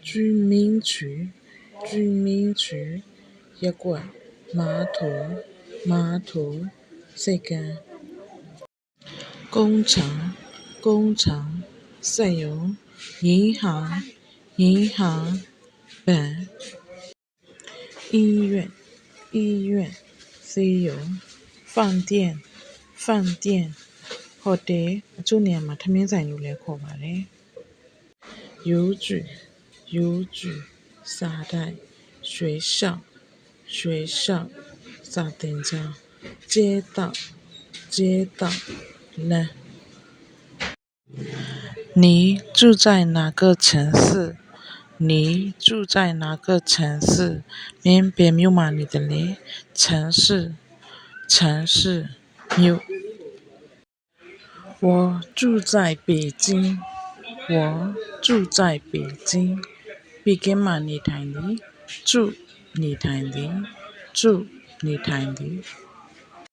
居民区，居民区，一个码头，码头，这个工厂，工厂，石油，银行，银行，本，医院，医院，石油，饭店，饭店，hotel အချို့နေရာမှာထမင်းဆိုင်လို့လည်းခေါ်ပါတယ်邮局，邮局，沙袋，学校，学校，沙丁家，街道，街道，呢？你住在哪个城市？你住在哪个城市？免别မြို့မှာနေတယ်လေ城市，城市，မြို့。我住在北京。我住在北京。北京မှာနေထိုင်သည်。住နေထိုင်သည်。住နေထိုင်သည်